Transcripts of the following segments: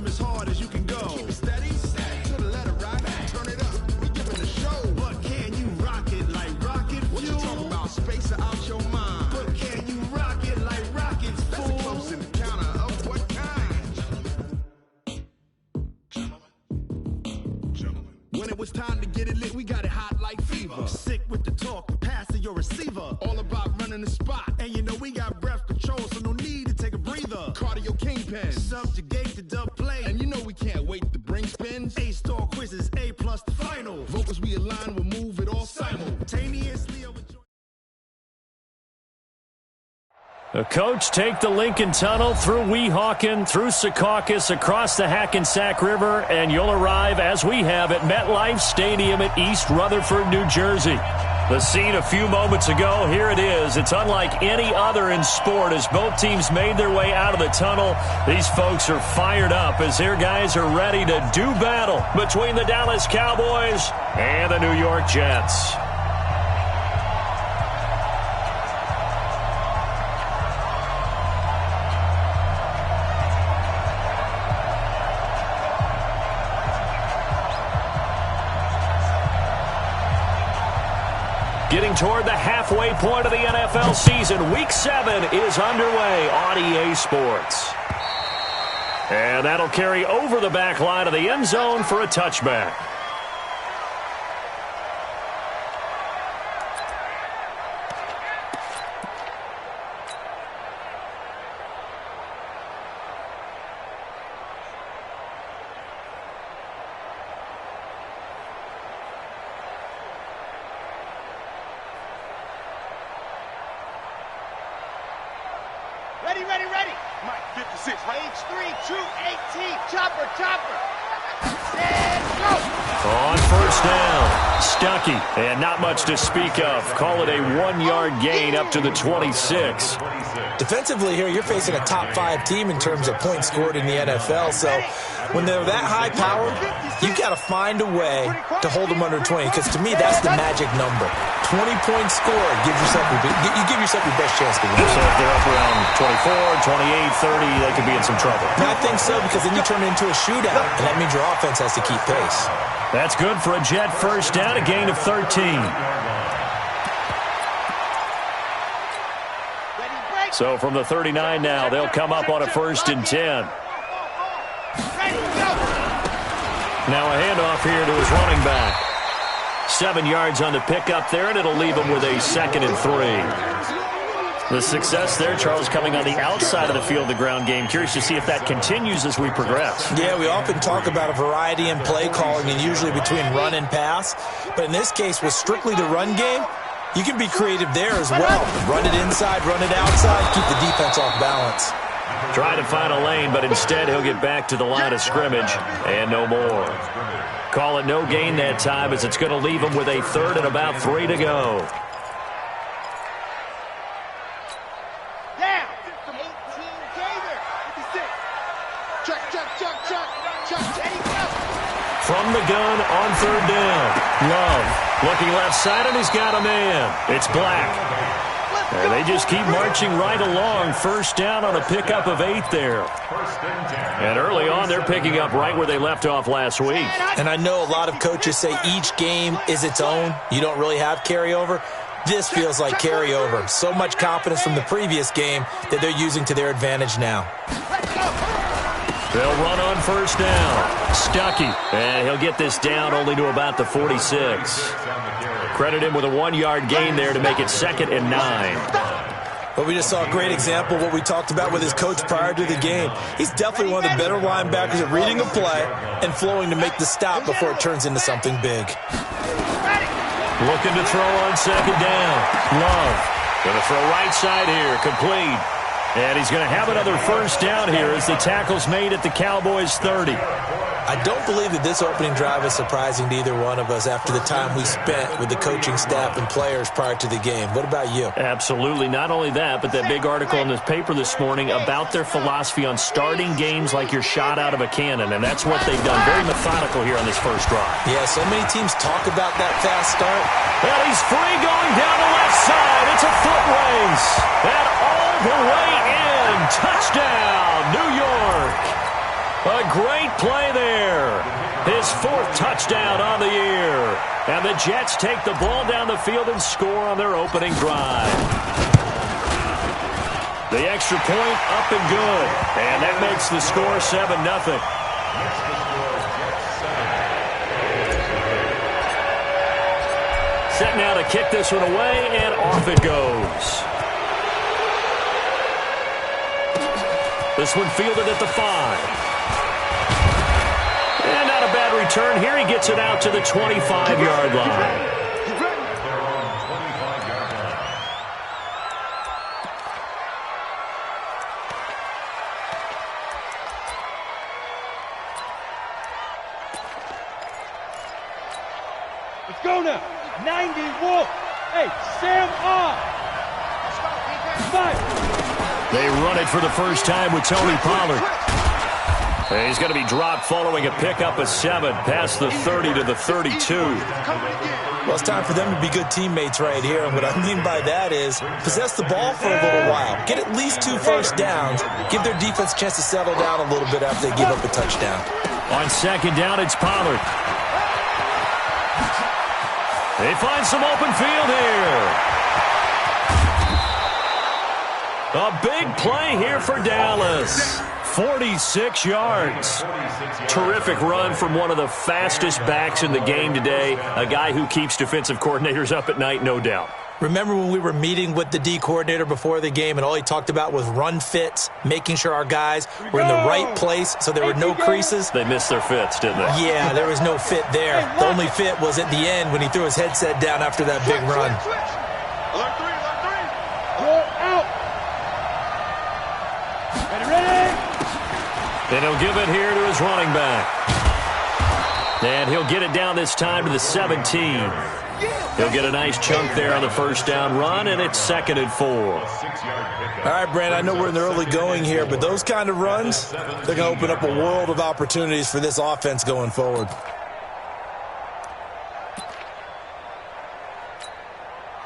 rhythm as hard as you can go. Keep it steady, to the letter, right? Turn it up, we giving the show. But can you rock it like rocket fuel? What you talking about? Space out your mind. But can you rock it like rockets, fool? That's a close encounter of what kind? Gentlemen. When it was time to get it lit, we got it hot like fever. Sick with the talk, pass to your receiver. All about running the spot. And you know we got breath control, so no need to take a breather. Cardio kingpin, subjugate the dub play. And you know we can't wait to bring spins. A-star quizzes, A+ the final. Vocals we align, we'll move it all simultaneously. The coach take the Lincoln Tunnel through Weehawken, through Secaucus, across the Hackensack River, and you'll arrive, as we have, at MetLife Stadium at East Rutherford, New Jersey. The scene a few moments ago, here it is. It's unlike any other in sport as both teams made their way out of the tunnel. These folks are fired up as their guys are ready to do battle between the Dallas Cowboys and the New York Jets. Getting toward the halfway point of the NFL season. Week 7 is underway on EA Sports. And that'll carry over the back line of the end zone for a touchback. Ready. Mike, 56, right? H3, 218, chopper. And go! On first down, Stuckey. And not much to speak of. Call it a 1-yard gain up to the 26. Defensively here, you're facing a top 5 team in terms of points scored in the NFL. So when they're that high powered, you've got to find a way to hold them under 20. Because to me, that's the magic number. 20-point score gives yourself you give yourself your best chance to win. So if they're up around 24, 28, 30, they could be in some trouble. I think so, because then you turn it into a shootout, and that means your offense has to keep pace. That's good for a Jet first down, a gain of 13. So from the 39 now, they'll come up on a 1st and 10. Now a handoff here to his running back. 7 yards on the pickup there, and it'll leave him with a 2nd and 3. The success there, Charles, coming on the outside of the field, the ground game. Curious to see if that continues as we progress. Yeah, we often talk about a variety in play calling and usually between run and pass. But in this case, with strictly the run game, you can be creative there as well. Run it inside, run it outside, keep the defense off balance. Try to find a lane, but instead he'll get back to the line of scrimmage and no more. Call it no gain that time as it's going to leave him with a 3rd and about 3 to go. Down. 18 gainer. 56. Chuck. From the gun on 3rd down. Love looking left side, and he's got a man. It's Black. And they just keep marching right along. 1st down on a pickup of 8 there. And early on, they're picking up right where they left off last week. And I know a lot of coaches say each game is its own. You don't really have carryover. This feels like carryover. So much confidence from the previous game that they're using to their advantage now. They'll run on 1st down. Stuckey. And he'll get this down only to about the 46. Credit him with a 1-yard gain there to make it 2nd and 9. But we just saw a great example of what we talked about with his coach prior to the game. He's definitely one of the better linebackers at reading a play and flowing to make the stop before it turns into something big. Looking to throw on 2nd down. Love. Going to throw right side here. Complete. And he's going to have another 1st down here as the tackle's made at the Cowboys' 30. I don't believe that this opening drive is surprising to either one of us after the time we spent with the coaching staff and players prior to the game. What about you? Absolutely. Not only that, but that big article in the paper this morning about their philosophy on starting games like you're shot out of a cannon, and that's what they've done. Very methodical here on this first drive. Yeah, so many teams talk about that fast start. And he's free going down the left side. It's a foot race. And all the way in. Touchdown, New York. A great play there. His 4th touchdown on the year. And the Jets take the ball down the field and score on their opening drive. The extra point up and good. And that makes the score 7-0. Set now to kick this one away, and off it goes. This one fielded at the 5. And not a bad return here. He gets it out to the 25-yard line. Let's go now. 90 Wolf. Hey, Sam off. They run it for the first time with Tony Pollard. He's going to be dropped following a pickup of 7 past the 30 to the 32. Well, it's time for them to be good teammates right here. And what I mean by that is possess the ball for a little while. Get at least 2 first downs. Give their defense a chance to settle down a little bit after they give up a touchdown. On second down, it's Pollard. They find some open field here. A big play here for Dallas. 46 yards. Terrific run from one of the fastest backs in the game today. A guy who keeps defensive coordinators up at night, no doubt. Remember when we were meeting with the D coordinator before the game and all he talked about was run fits, making sure our guys were in the right place so there were no creases? They missed their fits, didn't they? Yeah, there was no fit there. The only fit was at the end when he threw his headset down after that big run. Alert 3, alert 3. You're out. Ready? And he'll give it here to his running back. And he'll get it down this time to the 17. He'll get a nice chunk there on the first down run, and it's 2nd and 4. All right, Brand, I know we're in the early going here, but those kind of runs, they're going to open up a world of opportunities for this offense going forward.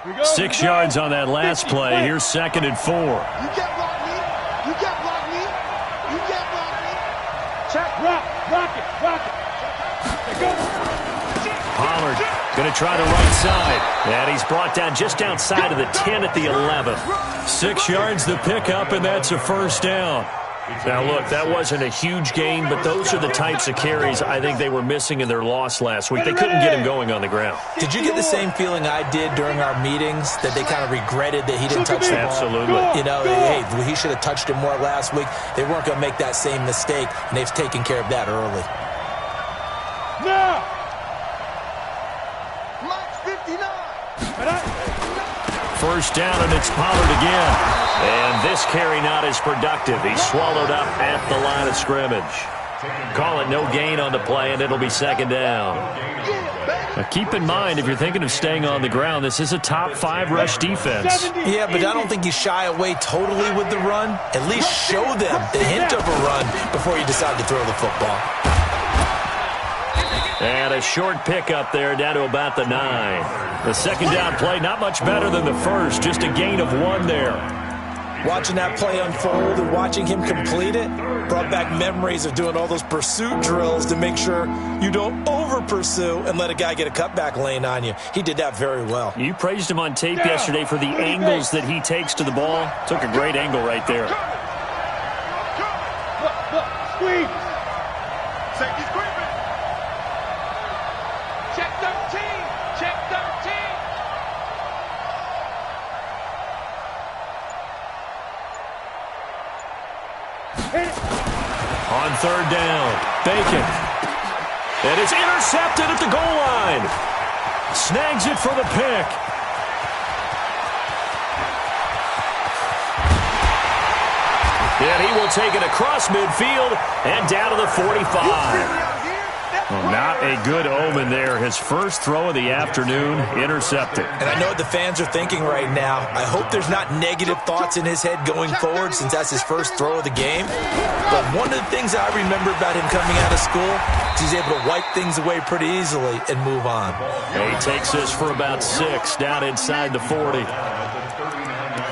Go, 6 yards on that last play. Here's 2nd and 4. You can't block me. You can't block me. You can't block me. Check, rock it. Go. Pollard going to try the right side. And he's brought down just outside of the 10 at the 11. 6 yards the pickup, and that's a first down. Now, look, that wasn't a huge gain, but those are the types of carries I think they were missing in their loss last week. They couldn't get him going on the ground. Did you get the same feeling I did during our meetings, that they kind of regretted that he didn't touch the ball? Absolutely. You know, hey, he should have touched it more last week. They weren't going to make that same mistake, and they've taken care of that early. Now. Max 59. First down, and it's Pollard again. And this carry not as productive. He's swallowed up at the line of scrimmage. Call it no gain on the play, and it'll be 2nd down. Now keep in mind, if you're thinking of staying on the ground, this is a top 5 rush defense. Yeah, but I don't think you shy away totally with the run. At least show them the hint of a run before you decide to throw the football. And a short pickup there down to about the 9. The 2nd down play, not much better than the first, just a gain of 1 there. Watching that play unfold and watching him complete it brought back memories of doing all those pursuit drills to make sure you don't over-pursue and let a guy get a cutback lane on you. He did that very well. You praised him on tape yesterday for the angles that he takes to the ball. Took a great angle right there. Look, squeeze. Safety's creeping. Check 13. Check 13. On 3rd down, Bacon. And it's intercepted at the goal line. Snags it for the pick. And he will take it across midfield and down to the 45. Well, not a good omen there. His first throw of the afternoon, intercepted. And I know what the fans are thinking right now. I hope there's not negative thoughts in his head going forward since that's his first throw of the game. But one of the things I remember about him coming out of school is he's able to wipe things away pretty easily and move on. He takes this for about 6 down inside the 40.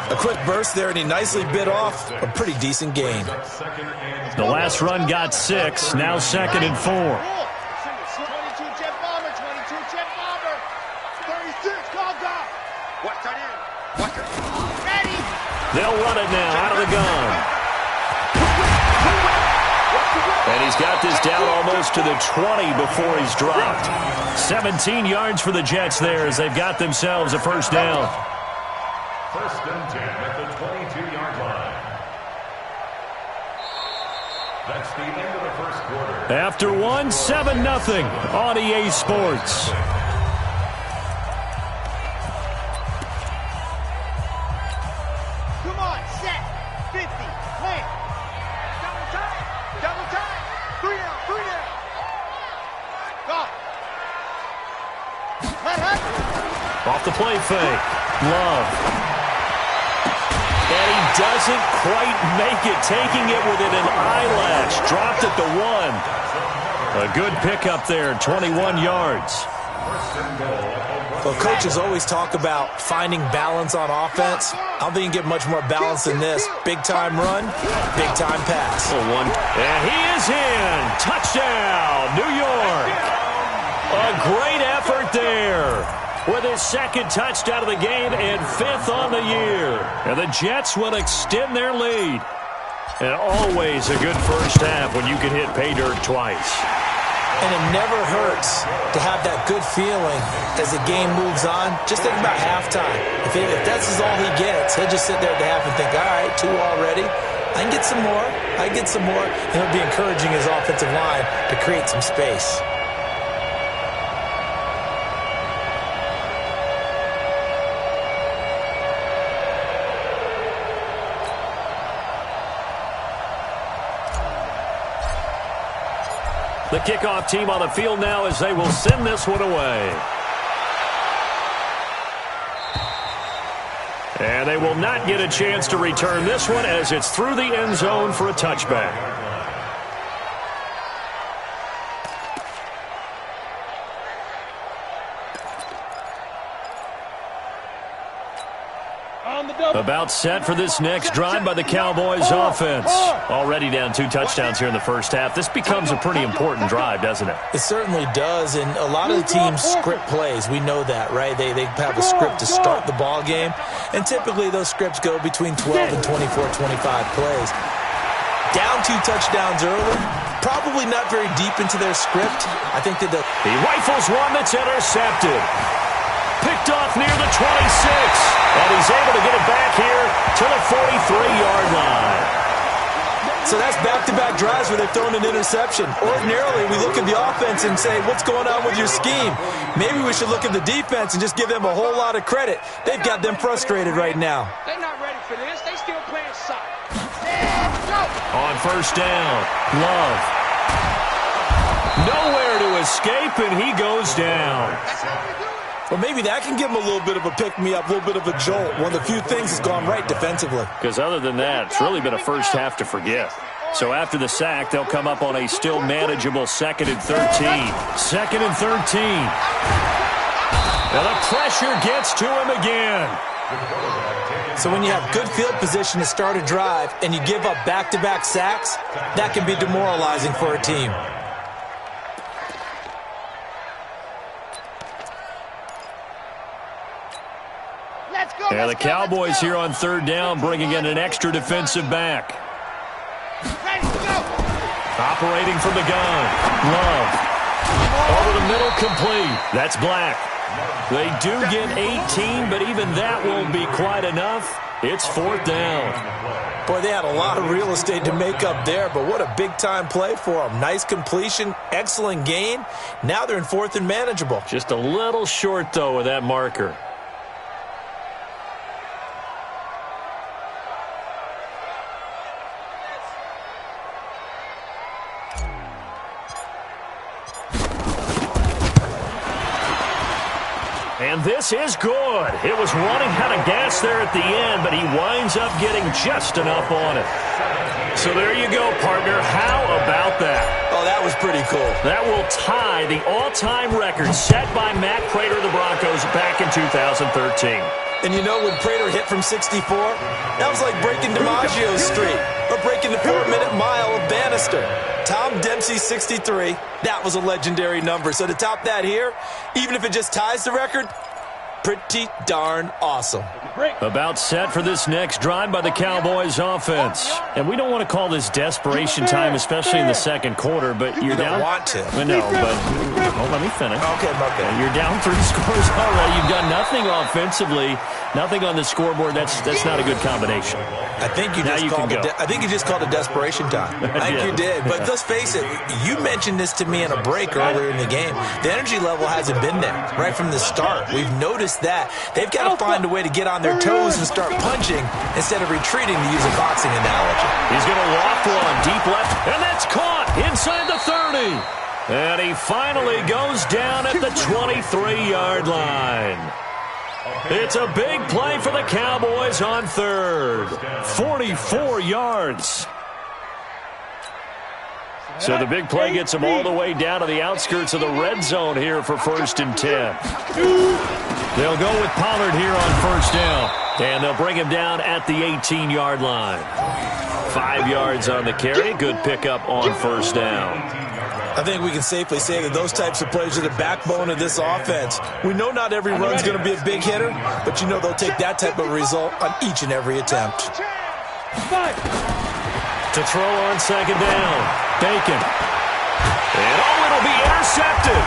A quick burst there, and he nicely bit off a pretty decent gain. The last run got 6, now 2nd and 4. 22 jet bomber, 22 jet bomber. 36, call God. Watch that in. Watch it. Ready. They'll run it now out of the gun. And he's got this down almost to the 20 before he's dropped. 17 yards for the Jets there as they've got themselves a first down. First and 10 at the 22-yard line. That's the end of the first quarter. After 1, 7-0 on EA Sports. Come on, set. 50, plan. Double time. Double time. 3 down, 3 down. Go. Let happen. Off the play fake. Love. And he doesn't quite make it, taking it within an eyelash. Dropped at the 1. A good pickup there, 21 yards. Well, coaches always talk about finding balance on offense. I don't think you can get much more balance than this. Big-time run, big-time pass. And he is in. Touchdown, New York. A great effort there with his 2nd touchdown of the game and 5th on the year. And the Jets will extend their lead. And always a good first half when you can hit pay dirt twice. And it never hurts to have that good feeling as the game moves on. Just think about halftime. If that's all he gets, he'll just sit there at the half and think, all right, 2 already. I can get some more. I can get some more. And he'll be encouraging his offensive line to create some space. The kickoff team on the field now as they will send this one away. And they will not get a chance to return this one as it's through the end zone for a touchback. About set for this next drive by the Cowboys offense. Already down 2 touchdowns here in the first half. This becomes a pretty important drive, doesn't it? It certainly does, and a lot of the teams script plays. We know that, right? They have a script to start the ball game, and typically those scripts go between 12 and 24, 25 plays. Down 2 touchdowns early, probably not very deep into their script. I think that he rifles one that's intercepted. Picked off near the 26, and he's able to get it back here to the 43-yard line. So that's back-to-back drives where they've thrown an interception. Ordinarily, we look at the offense and say, what's going on with your scheme? Maybe we should look at the defense and just give them a whole lot of credit. They've got them frustrated right now. They're not ready for this. They still playing soft. On first down, Love. Nowhere to escape, and he goes down. Well, maybe that can give him a little bit of a pick-me-up, a little bit of a jolt. One of the few things that's gone right defensively. Because other than that, it's really been a first half to forget. So after the sack, they'll come up on a still manageable 2nd and 13. 2nd and 13. And the pressure gets to him again. So when you have good field position to start a drive and you give up back-to-back sacks, that can be demoralizing for a team. And the Cowboys here on 3rd down, bringing in an extra defensive back. Operating from the gun. Love. Over the middle, complete. That's Black. They do get 18, but even that won't be quite enough. It's 4th down. Boy, they had a lot of real estate to make up there, but what a big-time play for them. Nice completion, excellent gain. Now they're in 4th and manageable. Just a little short, though, with that marker. And this is good. It was running out of gas there at the end, but he winds up getting just enough on it. So there you go, partner. How about that? Oh, that That was pretty cool. That will tie the all-time record set by Matt Prater of the Broncos back in 2013. And you know, when Prater hit from 64, that was like breaking DiMaggio's streak or breaking the 4-minute mile of Bannister. Tom Dempsey, 63, that was a legendary number. So to top that here, even if it just ties the record, pretty darn awesome. About set for this next drive by the Cowboys offense. And we don't want to call this desperation time, especially in the second quarter, but you're down. You don't want to. No, but let me finish. Okay. You're down 3 scores already. You've done nothing offensively, nothing on the scoreboard. That's not a good combination. I think you just called it desperation time. I think you did. But let's face it, you mentioned this to me in a break earlier in the game. The energy level hasn't been there right from the start. We've noticed that. They've got to find a way to get on their toes and start punching instead of retreating, to use a boxing analogy. He's going to loft one deep left, and that's caught inside the 30. And he finally goes down at the 23-yard line. It's a big play for the Cowboys on third. 44 yards. So the big play gets them all the way down to the outskirts of the red zone here for 1st and 10. They'll go with Pollard here on first down. And they'll bring him down at the 18-yard line. 5 yards on the carry. Good pickup on first down. I think we can safely say that those types of plays are the backbone of this offense. We know not every run's going to be a big hitter, but you know they'll take that type of result on each and every attempt. To throw on second down. Bacon. And it'll be intercepted.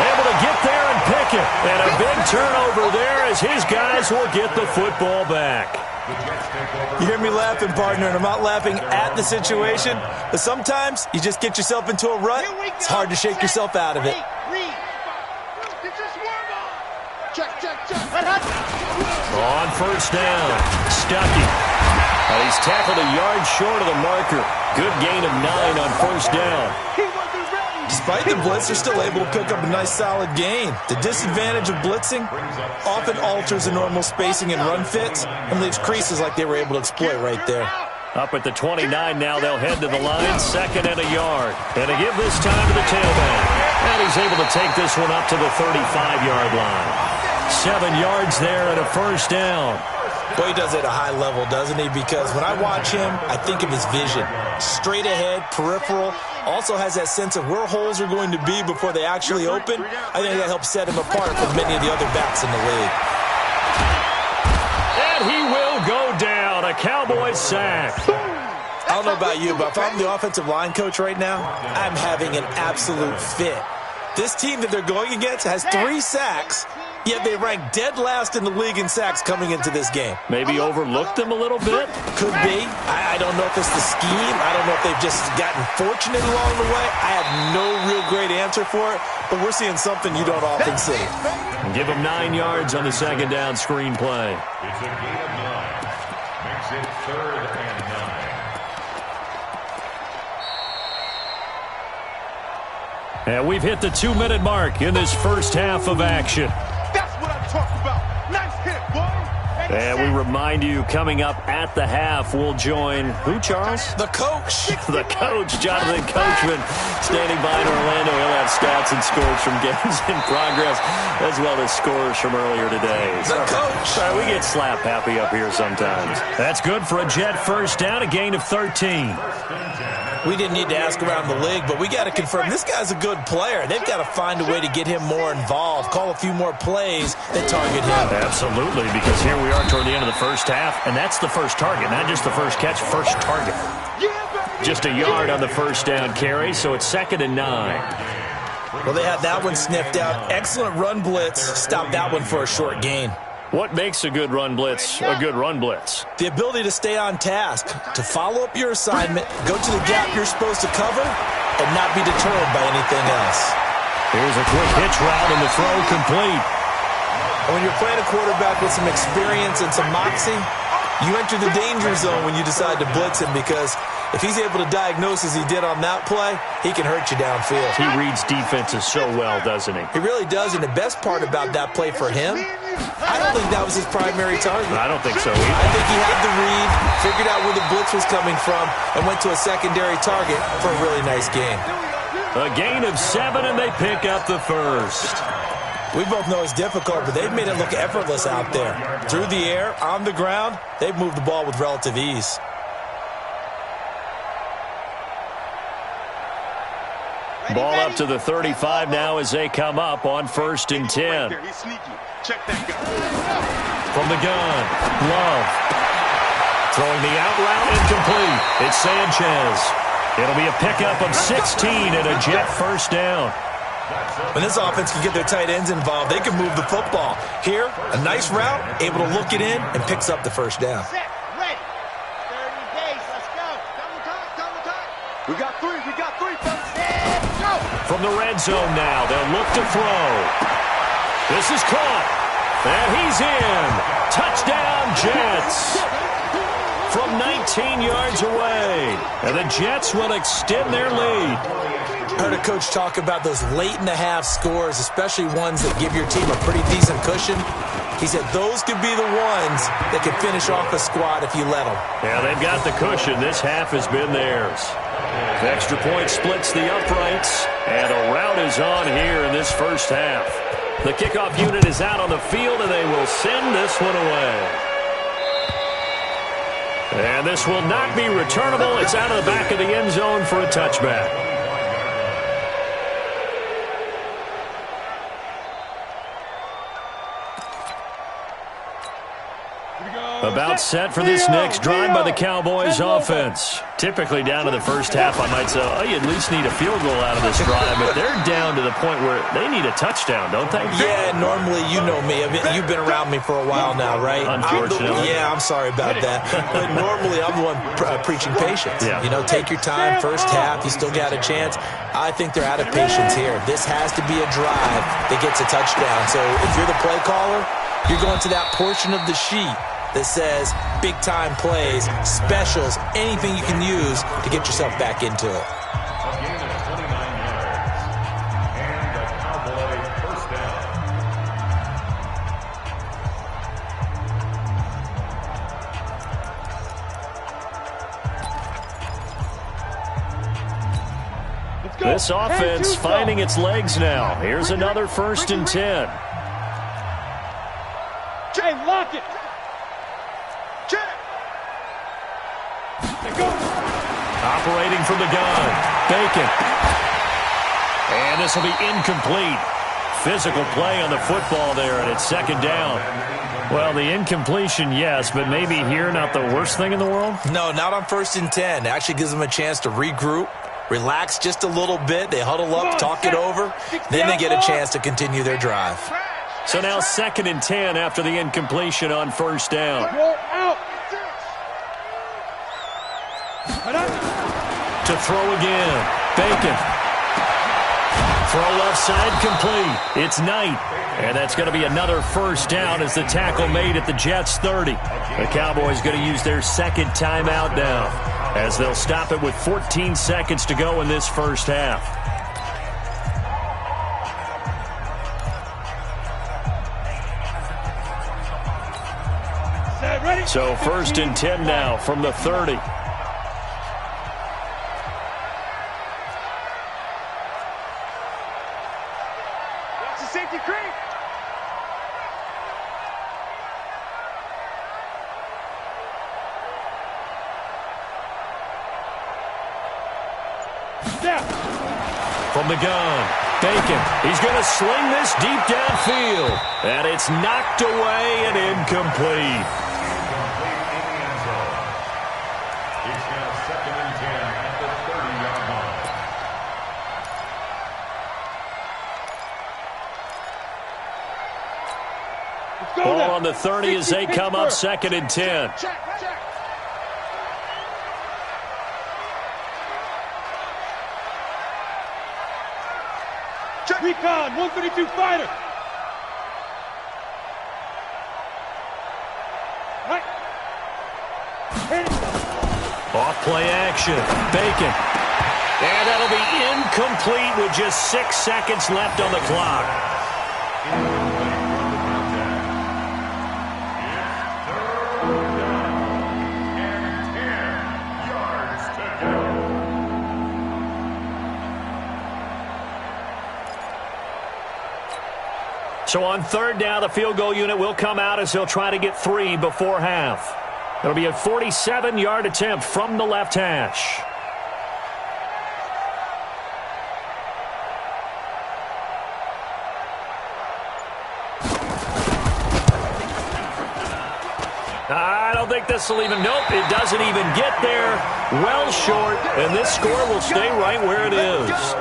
Able to get there and pick it. And a big turnover there as his guys will get the football back. You hear me laughing, partner, and I'm not laughing at the situation, but sometimes you just get yourself into a rut. It's hard to shake yourself out of it. On first down, Stuckey. He's tackled a yard short of the marker. Good gain of 9 on first down. Despite the blitz, they're still able to pick up a nice solid gain. The disadvantage of blitzing often alters the normal spacing and run fits and leaves creases like they were able to exploit right there. Up at the 29 now, they'll head to the line, 2nd and a yard. And to give this time to the tailback. And he's able to take this one up to the 35-yard line. 7 yards there and a first down. Boy, he does it at a high level, doesn't he? Because when I watch him, I think of his vision. Straight ahead, peripheral. Also has that sense of where holes are going to be before they actually open. I think that helps set him apart from many of the other backs in the league. And he will go down. A Cowboys sack. I don't know about you, but if I'm the offensive line coach right now, I'm having an absolute fit. This team that they're going against has 3 sacks, yet they rank dead last in the league in sacks coming into this game. Maybe overlooked them a little bit? Could be. I don't know if it's the scheme. I don't know if they've just gotten fortunate along the way. I have no real great answer for it, but we're seeing something you don't often see. Give them 9 yards on the second down screen play. It's a gain of 9. Makes it 3rd and 9. And we've hit the 2-minute mark in this first half of action. That's what I'm talking about. Nice hit, boy. And we remind you, coming up at the half, we'll join who, Charles? The coach. The coach, Jonathan Coachman, standing by in Orlando. He'll have stats and scores from games in progress, as well as scores from earlier today. The coach. Sorry, we get slap happy up here sometimes. That's good for a Jet first down, a gain of 13. We didn't need to ask around the league, but we got to confirm this guy's a good player. They've got to find a way to get him more involved, call a few more plays that target him. Absolutely, because here we are toward the end of the first half, and that's the first target, not just the first catch, first target. Just a yard on the first down carry, so it's 2nd and 9. Well, they had that one sniffed out. Excellent run blitz. Stopped that one for a short gain. What makes a good run blitz a good run blitz? The ability to stay on task, to follow up your assignment, go to the gap you're supposed to cover, and not be deterred by anything else. Here's a quick hitch route, and the throw complete. And when you're playing a quarterback with some experience and some moxie, you enter the danger zone when you decide to blitz him because if he's able to diagnose as he did on that play, he can hurt you downfield. He reads defenses so well, doesn't he? He really does, and the best part about that play for him, I don't think that was his primary target. I don't think so either. I think he had the read, figured out where the blitz was coming from, and went to a secondary target for a really nice game. A gain of 7, and they pick up the first. We both know it's difficult, but they've made it look effortless out there. Through the air, on the ground, they've moved the ball with relative ease. Ball up to the 35 now as they come up on 1st and 10. From the gun, Love. Throwing the out route incomplete. It's Sanchez. It'll be a pickup of 16 and a Jet first down. When this offense can get their tight ends involved, they can move the football. Here, a nice route, able to look it in, and picks up the first down. Set, ready. 30 days, let's go. Double time. We got three, folks. And go. From the red zone now, they'll look to throw. This is caught, and he's in. Touchdown, Jets. From 19 yards away, and the Jets will extend their lead. I heard a coach talk about those late-in-the-half scores, especially ones that give your team a pretty decent cushion. He said those could be the ones that can finish off a squad if you let them. Yeah, they've got the cushion. This half has been theirs. The extra point splits the uprights, and a rout is on here in this first half. The kickoff unit is out on the field, and they will send this one away. And this will not be returnable. It's out of the back of the end zone for a touchback. About set for this next drive by the Cowboys offense. Typically down to the first half, I might say, oh, you at least need a field goal out of this drive, but they're down to the point where they need a touchdown, don't they? Yeah, normally, you know me. You've been around me for a while now, right? Unfortunately. I'm sorry about that. But normally, I'm the one preaching patience. Yeah. You know, take your time, first half, you still got a chance. I think they're out of patience here. This has to be a drive that gets a touchdown. So if you're the play caller, you're going to that portion of the sheet that says big-time plays, specials, anything you can use to get yourself back into it. A gain of 29 yards. And a Cowboy first down. This offense finding its legs now. Here's another 1st and 10. Jay, lock it. Operating from the gun, Bacon. And this will be incomplete. Physical play on the football there, and it's 2nd down. Well, the incompletion, yes, but maybe here not the worst thing in the world? No, not on 1st and 10. It actually gives them a chance to regroup, relax just a little bit. They huddle up, talk it over. Then they get a chance to continue their drive. So now 2nd and 10 after the incompletion on 1st down. Out. To throw again, Bacon. Throw left side complete. It's Knight. And that's going to be another 1st down as the tackle made at the Jets' 30. The Cowboys going to use their 2nd timeout now as they'll stop it with 14 seconds to go in this first half. So 1st and 10 now from the 30. Safety creep. From the gun, Bacon. He's going to sling this deep downfield. And it's knocked away and incomplete. It's now 2nd and 10 at the 30-yard line. Ball on the 30 as they come up 2nd and 10. Check. Recon, 132 fighter. Right. Off play action. Bacon. And that'll be incomplete with just 6 seconds left on the clock. So on third down, the field goal unit will come out as they'll try to get 3 before half. It'll be a 47-yard attempt from the left hash. I don't think this will even, nope, it doesn't even get there. Well short, and this score will stay right where it is.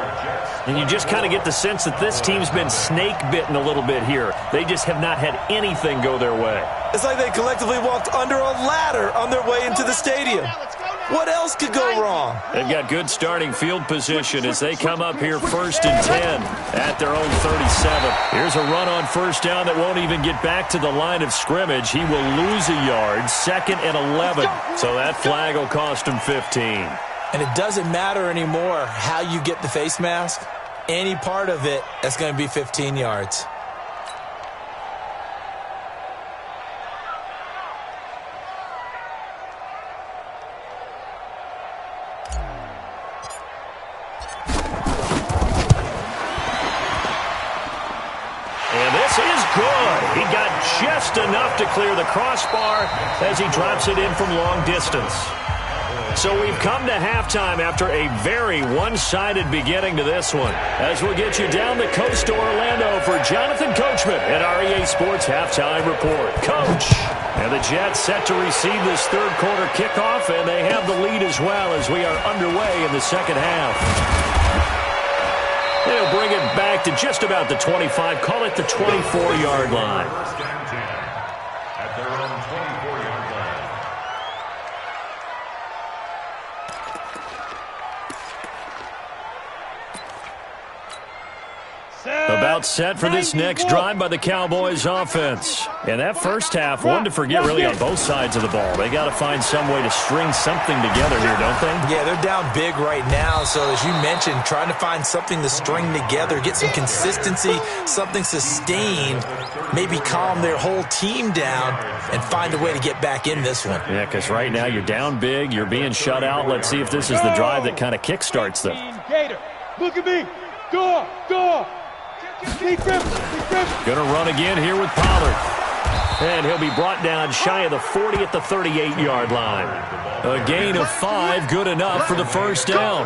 And you just kind of get the sense that this team's been snake-bitten a little bit here. They just have not had anything go their way. It's like they collectively walked under a ladder on their way into the stadium. What else could go wrong? They've got good starting field position as they come up here 1st and 10 at their own 37. Here's a run on first down that won't even get back to the line of scrimmage. He will lose a yard, 2nd and 11. So that flag will cost him 15. And it doesn't matter anymore how you get the face mask. Any part of it, that's going to be 15 yards. And this is good. He got just enough to clear the crossbar as he drops it in from long distance. So we've come to halftime after a very one-sided beginning to this one. As we'll get you down the coast to Orlando for Jonathan Coachman at our EA Sports Halftime Report. Coach! And the Jets set to receive this third quarter kickoff, and they have the lead as well as we are underway in the second half. They'll bring it back to just about the 25, call it the 24-yard line. First down 10 at their own 24-yard line. About set for this next drive by the Cowboys offense. And that first half, one to forget really on both sides of the ball. They got to find some way to string something together here, don't they? Yeah, they're down big right now. So as you mentioned, trying to find something to string together, get some consistency, something sustained, maybe calm their whole team down and find a way to get back in this one. Yeah, because right now you're down big, you're being shut out. Let's see if this is the drive that kind of kickstarts them. Gator, look at me. Go, go. Gonna run again here with Pollard. And he'll be brought down shy of the 40 at the 38-yard line. A gain of 5, good enough for the first down.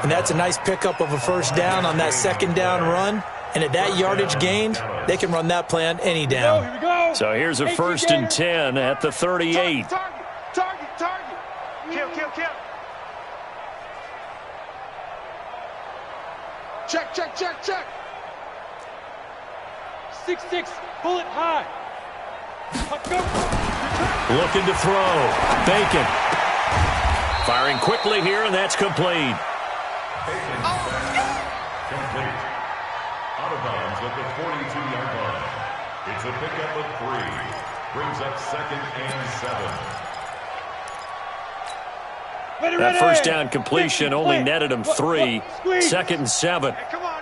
And that's a nice pickup of a first down on that second down run. And at that yardage gained, they can run that play on any down. Here we go. So here's a 1st and 10 at the 38. Target. Kill. Check. 6-6, bullet high. Looking to throw. Bacon. Firing quickly here, and that's complete. Complete. Out of bounds at the 42-yard line. It's a pickup of 3. Brings up 2nd and 7. That first down completion only netted him 3. 2nd and 7. Come on.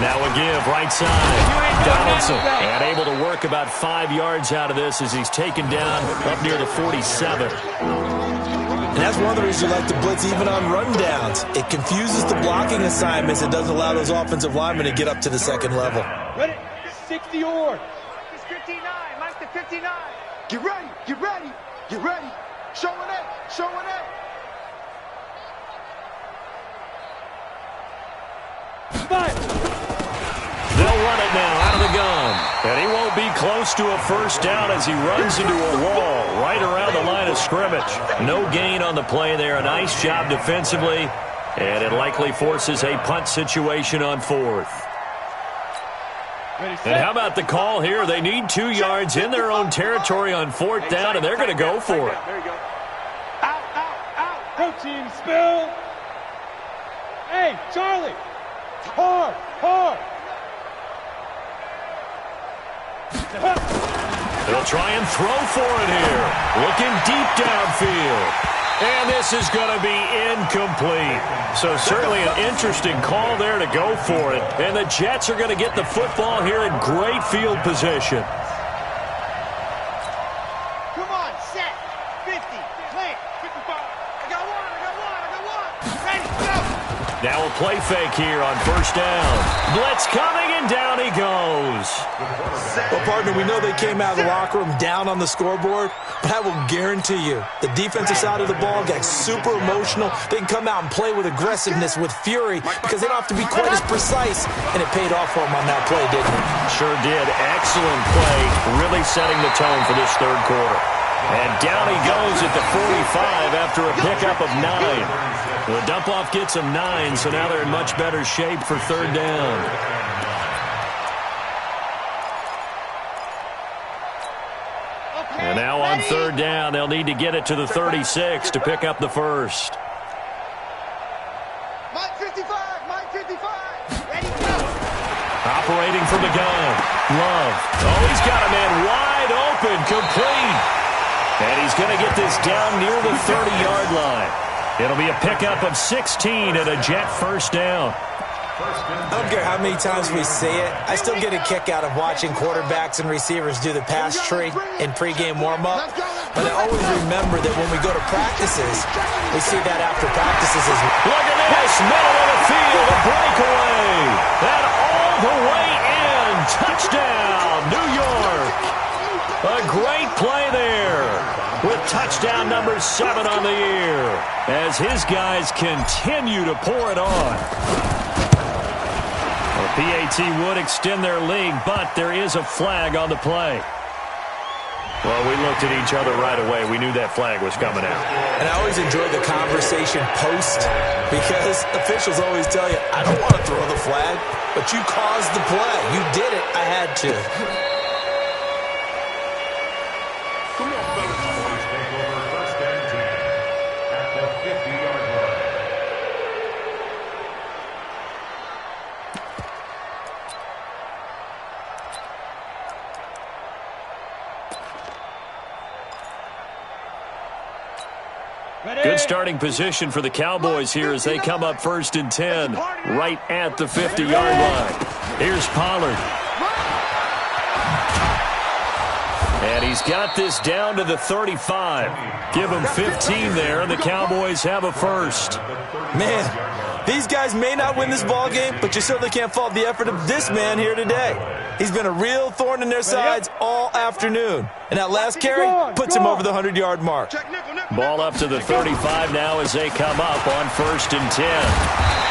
Now a give, right side. Donaldson, and able to work about 5 yards out of this as he's taken down up near the 47. And that's one of the reasons you like to blitz even on rundowns. It confuses the blocking assignments. It doesn't allow those offensive linemen to get up to the second level. Ready? 60 or. It's 59. Mike the 59. Get ready. Showing it. They'll run it now out of the gun. And he won't be close to a first down as he runs into a wall right around the line of scrimmage. No gain on the play there. A nice job defensively. And it likely forces a punt situation on 4th. And how about the call here? They need 2 yards in their own territory on 4th down, and they're going to go for it. There you go. Out. Go team, spill. Hey, Charlie. Hard. They'll They'll try and throw for it here. Looking deep downfield. And this is going to be incomplete. So certainly an interesting call there to go for it. And the Jets are going to get the football here in great field position. Come on, set. 50, clear. 55. I got one. Ready, go. Now a play fake here on first down. Blitz coming, and down he goes. Well, partner, we know they came out of the locker room down on the scoreboard, but I will guarantee you the defensive side of the ball got super emotional. They can come out and play with aggressiveness, with fury, because they don't have to be quite as precise, and it paid off for them on that play, didn't it? Sure did. Excellent play, really setting the tone for this third quarter. And down he goes at the 45 after a pickup of 9. The dump-off gets them 9, so now they're in much better shape for third down. And now on third down, they'll need to get it to the 36 to pick up the first. Mike 55. Ready, go. Operating from the gun. Love. Oh, he's got a man wide open, complete. And he's going to get this down near the 30-yard line. It'll be a pickup of 16 and a Jet first down. I don't care how many times we say it, I still get a kick out of watching quarterbacks and receivers do the pass tree in pregame warm-up. But I always remember that when we go to practices, we see that after practices as well. Look at this, middle of the field, a breakaway. And all the way in, touchdown, New York. A great play there with touchdown number 7 on the year as his guys continue to pour it on. The PAT would extend their lead, but there is a flag on the play. Well, we looked at each other right away. We knew that flag was coming out. And I always enjoy the conversation post because officials always tell you, I don't want to throw the flag, but you caused the play. You did it. I had to. Good starting position for the Cowboys here as they come up first and 10, right at the 50-yard line. Here's Pollard. And he's got this down to the 35. Give him 15 there, and the Cowboys have a first. Man, these guys may not win this ball game, but you certainly can't fault the effort of this man here today. He's been a real thorn in their sides all afternoon. And that last carry puts him over the 100-yard mark. Ball up to the 35 now as they come up on first and 10.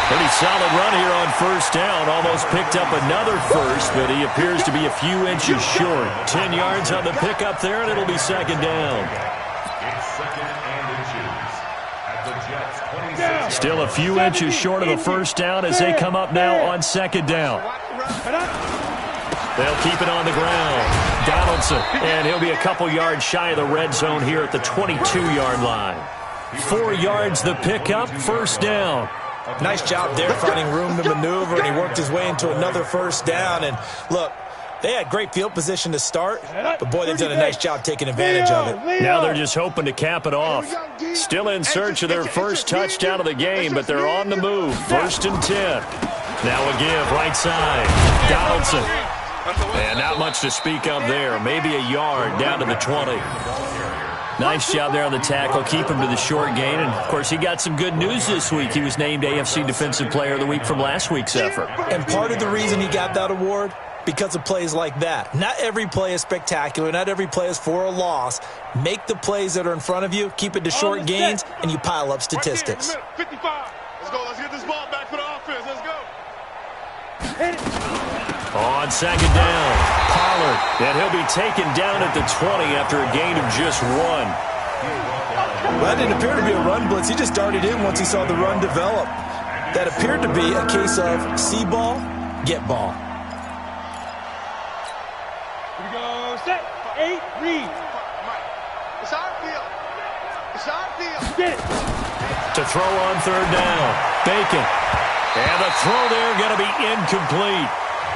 Pretty solid run here on first down. Almost picked up another first, but he appears to be a few inches short. 10 yards on the pickup there, and it'll be second down. It's second and inches at the Jets' 26. Still a few inches short of the first down as they come up now on second down. They'll keep it on the ground. Donaldson, and he'll be a couple yards shy of the red zone here at the 22-yard line. 4 yards the pickup, first down. Nice job there finding room to maneuver, and he worked his way into another first down. And look, they had great field position to start, but boy, they've done a nice job taking advantage of it. Now they're just hoping to cap it off. Still in search of their first touchdown of the game, but they're on the move. First and 10. Now a give, right side. Donaldson. And not much to speak of there. Maybe a yard down to the 20. Nice job there on the tackle. Keep him to the short gain. And, of course, he got some good news this week. He was named AFC Defensive Player of the Week from last week's effort. And part of the reason he got that award, because of plays like that. Not every play is spectacular. Not every play is for a loss. Make the plays that are in front of you, keep it to short gains, and you pile up statistics. 55. Let's go. Let's get this ball back for the offense. Let's go. Hit it. On second down, Pollard, and he'll be taken down at the 20 after a gain of just 1. Well, that didn't appear to be a run blitz. He just darted in once he saw the run develop. That appeared to be a case of see ball, get ball. Here we go. Set. 8, read. It's our field. It's our field. Get it. To throw on third down, Bacon. And the throw there going to be incomplete.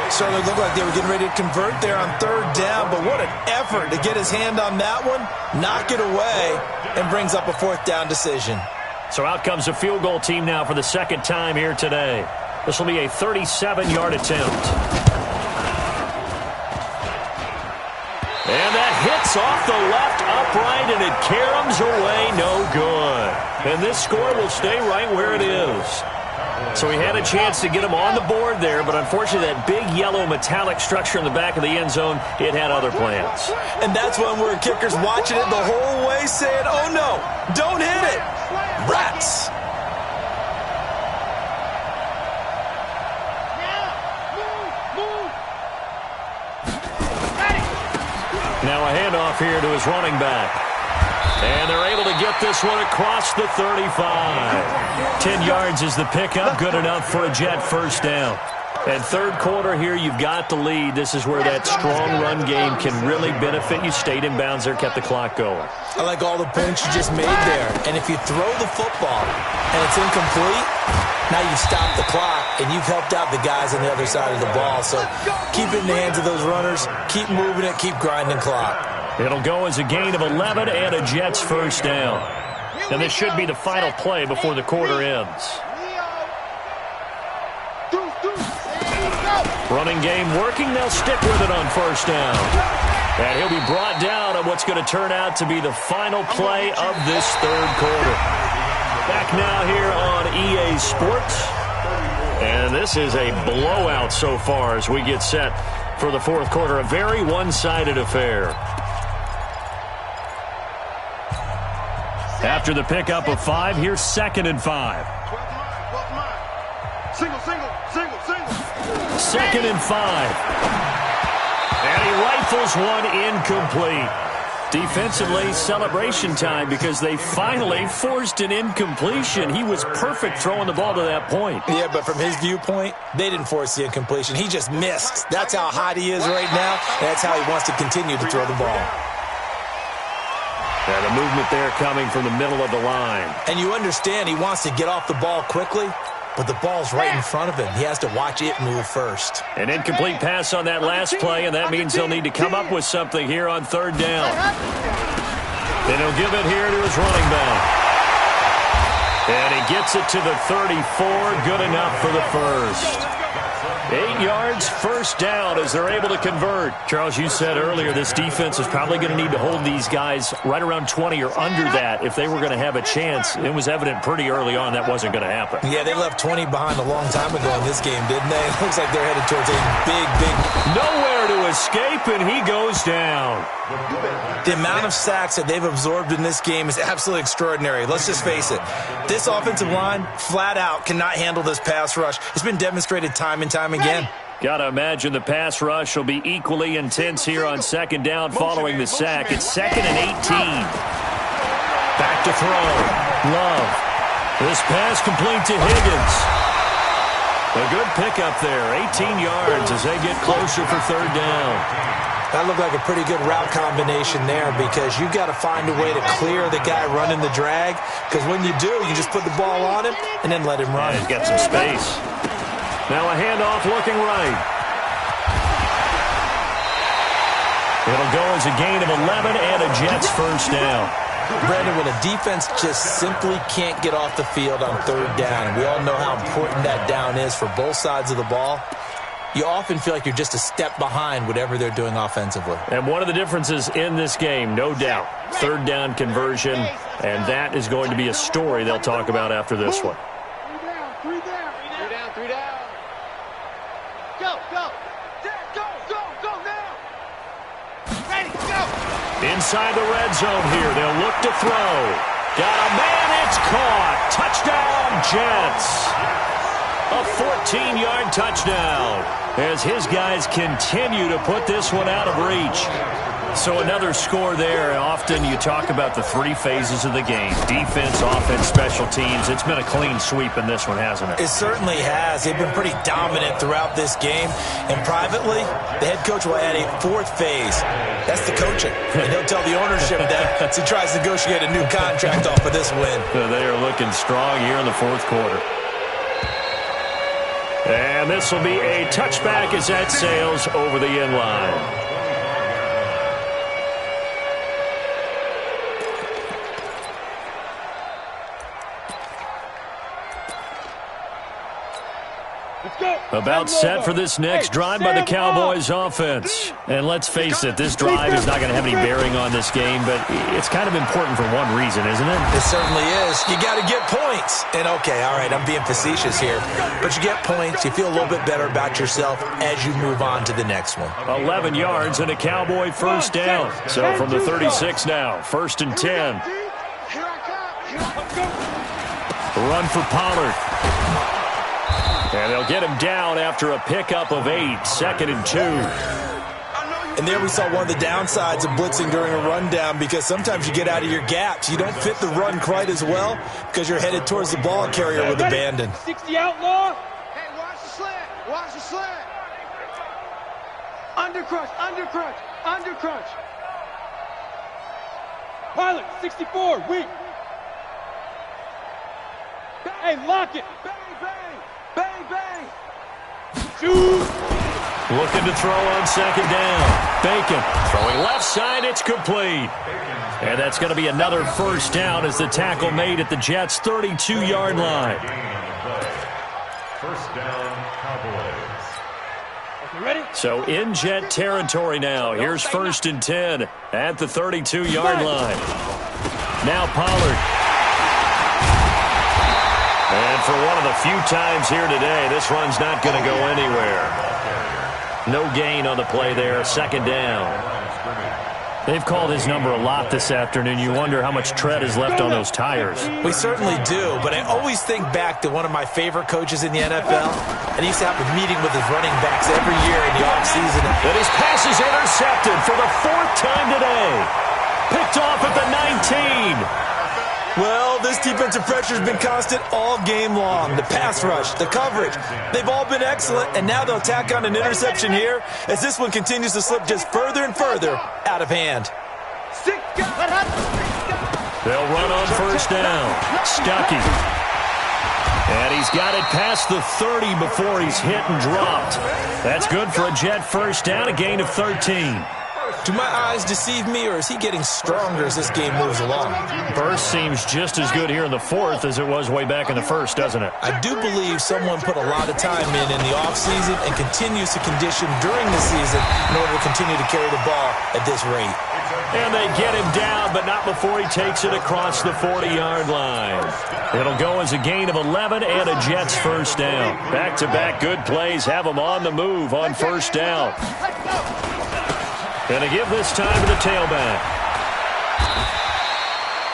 Certainly looked like they were getting ready to convert there on third down, but what an effort to get his hand on that one, knock it away, and brings up a fourth down decision. So out comes a field goal team now for the second time here today. This will be a 37-yard attempt. And that hits off the left upright, and it caroms away, no good. And this score will stay right where it is. So he had a chance to get him on the board there, but unfortunately that big yellow metallic structure in the back of the end zone, it had other plans. And that's when we're kickers watching it the whole way saying, oh no, don't hit it. Rats. Now a handoff here to his running back. And they're able to get this one across the 35. 10 yards is the pickup, good enough for a Jet first down. And third quarter here, you've got the lead. This is where that strong run game can really benefit you. Stayed in bounds there, kept the clock going. I like all the points you just made there. And if you throw the football and it's incomplete, now you've stopped the clock and you've helped out the guys on the other side of the ball. So keep it in the hands of those runners. Keep moving it. Keep grinding clock. It'll go as a gain of 11 and a Jets first down. And this should be the final play before the quarter ends. Running game working. They'll stick with it on first down. And he'll be brought down on what's going to turn out to be the final play of this third quarter. Back now here on EA Sports. And this is a blowout so far as we get set for the fourth quarter. A very one-sided affair. After the pickup of 5, here's 2nd and 5. Single. 2nd and 5. And he rifles one incomplete. Defensively, celebration time because they finally forced an incompletion. He was perfect throwing the ball to that point. Yeah, but from his viewpoint, they didn't force the incompletion. He just missed. That's how hot he is right now. That's how he wants to continue to throw the ball. And the movement there coming from the middle of the line. And you understand he wants to get off the ball quickly, but the ball's right in front of him. He has to watch it move first. An incomplete pass on that last play, and that means they'll need to come up with something here on third down. And he'll give it here to his running back. And he gets it to the 34, good enough for the first. 8 yards, first down as they're able to convert. Charles, you said earlier this defense is probably going to need to hold these guys right around 20 or under that if they were going to have a chance. It was evident pretty early on that wasn't going to happen. Yeah, they left 20 behind a long time ago in this game, didn't they? It looks like they're headed towards a big... Nowhere to escape, and he goes down. The amount of sacks that they've absorbed in this game is absolutely extraordinary. Let's just face it. This offensive line, flat out, cannot handle this pass rush. It's been demonstrated time and time again. Got to imagine the pass rush will be equally intense here on second down following the sack. It's 2nd and 18. Back to throw. Love. This pass complete to Higgins. A good pickup there. 18 yards as they get closer for third down. That looked like a pretty good route combination there because you've got to find a way to clear the guy running the drag because when you do, you just put the ball on him and then let him run. He's got some space. Now a handoff looking right. It'll go as a gain of 11 and a Jets first down. Brandon, when a defense just simply can't get off the field on third down, and we all know how important that down is for both sides of the ball, you often feel like you're just a step behind whatever they're doing offensively. And one of the differences in this game, no doubt, third down conversion, and that is going to be a story they'll talk about after this one. Three down. Go now. Ready, go. Inside the red zone here, they'll look to throw. Got a man, it's caught. Touchdown, Jets. A 14-yard touchdown as his guys continue to put this one out of reach. So another score there. Often you talk about the three phases of the game. Defense, offense, special teams. It's been a clean sweep in this one, hasn't it? It certainly has. They've been pretty dominant throughout this game. And privately, the head coach will add a fourth phase. That's the coaching. And he'll tell the ownership that as he tries to negotiate a new contract off of this win. They are looking strong here in the fourth quarter. And And this will be a touchback as that sails over the end line. About set for this next drive by the Cowboys offense. And let's face it, this drive is not going to have any bearing on this game, but it's kind of important for one reason, isn't it? It certainly is. You got to get points. And okay, all right, I'm being facetious here, but you get points, you feel a little bit better about yourself as you move on to the next one. 11 yards and a Cowboy first down. So from the 36 now, 1st and 10. Run for Pollard. And they'll get him down after a pickup of 8, 2nd and 2. And there we saw one of the downsides of blitzing during a rundown, because sometimes you get out of your gaps. You don't fit the run quite as well because you're headed towards the ball carrier with abandon. 60 outlaw. Hey, watch the slant. Watch the slant. Undercrunch, undercrunch, undercrunch. Pilot, 64, weak. Hey, lock it. Bang, bang. Bang, bang! Shoot! Looking to throw on 2nd down. Bacon throwing left side. It's complete. And that's going to be another first down as the tackle made at the Jets' 32-yard line. First down, Cowboys. You ready? So in Jet territory now. Here's 1st and 10 at the 32-yard line. Now Pollard. And for one of the few times here today, this run's not going to go anywhere. No gain on the play there, 2nd down. They've called his number a lot this afternoon. You wonder how much tread is left on those tires. We certainly do, but I always think back to one of my favorite coaches in the NFL, and he used to have a meeting with his running backs every year in the offseason. And his pass is intercepted for the 4th time today. Picked off at the 19. Well, this defensive pressure has been constant all game long. The pass rush, the coverage, they've all been excellent, and now they'll tack on an interception here as this one continues to slip just further and further out of hand. They'll run on 1st down. Stuckey. And he's got it past the 30 before he's hit and dropped. That's good for a Jet first down, a gain of 13. Do my eyes deceive me, or is he getting stronger as this game moves along? Burst seems just as good here in the 4th as it was way back in the 1st, doesn't it? I do believe someone put a lot of time in the offseason and continues to condition during the season in order to continue to carry the ball at this rate. And they get him down, but not before he takes it across the 40-yard line. It'll go as a gain of 11 and a Jets first down. Back-to-back good plays have them on the move on 1st down. Going to give this time to the tailback.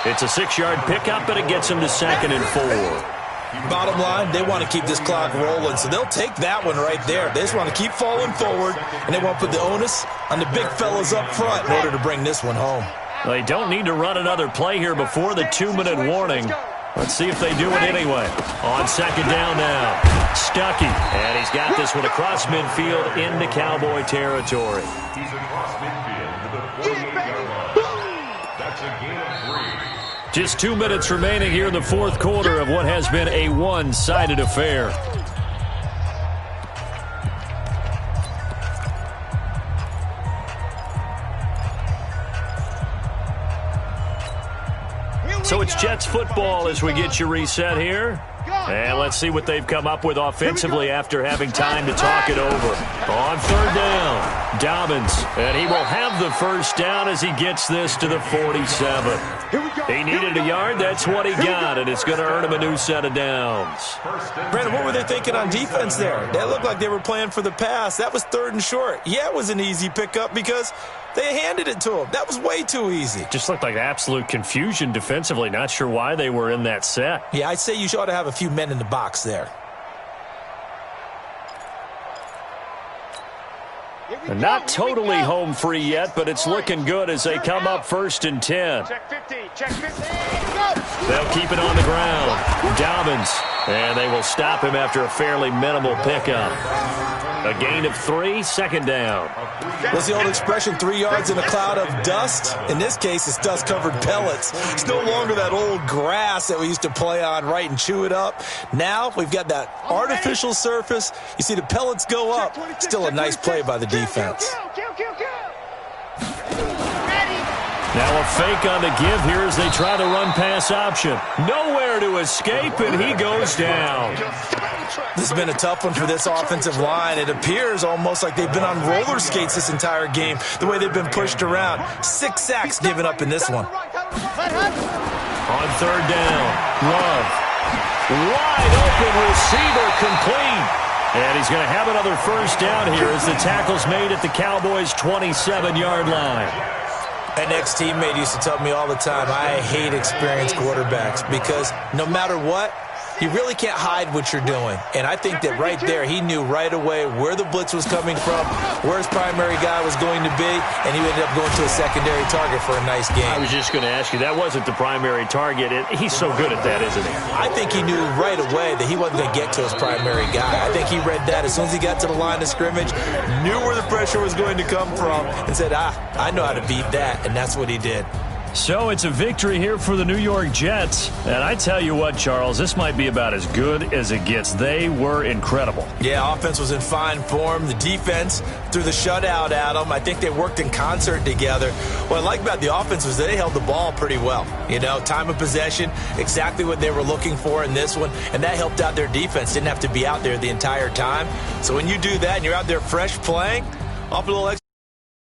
It's a 6-yard pickup, but it gets him to 2nd and 4. Bottom line, they want to keep this clock rolling, so they'll take that one right there. They just want to keep falling forward, and they want to put the onus on the big fellas up front in order to bring this one home. They don't need to run another play here before the 2-minute warning. Let's see if they do it anyway. On 2nd down now. Stuckey. And he's got this one across midfield into Cowboy territory. He's across midfield to the 48-yard line. That's a gain of 3. Just 2 minutes remaining here in the 4th quarter of what has been a one-sided affair. So it's Jets football as we get you reset here. And let's see what they've come up with offensively after having time to talk it over. On 3rd down, Dobbins. And he will have the first down as he gets this to the 47. He needed a yard. That's what he got, and it's going to earn him a new set of downs. Brandon, what were they thinking on defense there? That looked like they were playing for the pass. That was 3rd and short. Yeah, it was an easy pickup because they handed it to him. That was way too easy. Just looked like absolute confusion defensively. Not sure why they were in that set. Yeah, I'd say you ought to have a few men in the box there. And not totally home free yet, but it's looking good as they come up 1st and 10. Check 50, check 50. Go. They'll keep it on the ground. Dobbins And they will stop him after a fairly minimal pickup. A gain of 3, second down. What's the old expression, 3 yards in a cloud of dust? In this case, it's dust-covered pellets. It's no longer that old grass that we used to play on, right, and chew it up. Now we've got that artificial surface. You see the pellets go up. Still a nice play by the defense. Now a fake on the give here as they try the run-pass option. Nowhere to escape, and he goes down. This has been a tough one for this offensive line. It appears almost like they've been on roller skates this entire game, the way they've been pushed around. 6 sacks given up in this one. On third down, Love. Wide open receiver, complete. And he's going to have another first down here as the tackle's made at the Cowboys' 27-yard line. An ex-teammate used to tell me all the time, I hate experienced quarterbacks because no matter what, you really can't hide what you're doing. And I think that right there, he knew right away where the blitz was coming from, where his primary guy was going to be, and he ended up going to a secondary target for a nice game. I was just going to ask you, that wasn't the primary target. He's so good at that, isn't he? I think he knew right away that he wasn't going to get to his primary guy. I think he read that as soon as he got to the line of scrimmage, knew where the pressure was going to come from, and said, I know how to beat that, and that's what he did. So it's a victory here for the New York Jets. And I tell you what, Charles, this might be about as good as it gets. They were incredible. Yeah, offense was in fine form. The defense threw the shutout at them. I think they worked in concert together. What I like about the offense was they held the ball pretty well. You know, time of possession, exactly what they were looking for in this one. And that helped out their defense. Didn't have to be out there the entire time. So when you do that and you're out there fresh playing, off a little extra.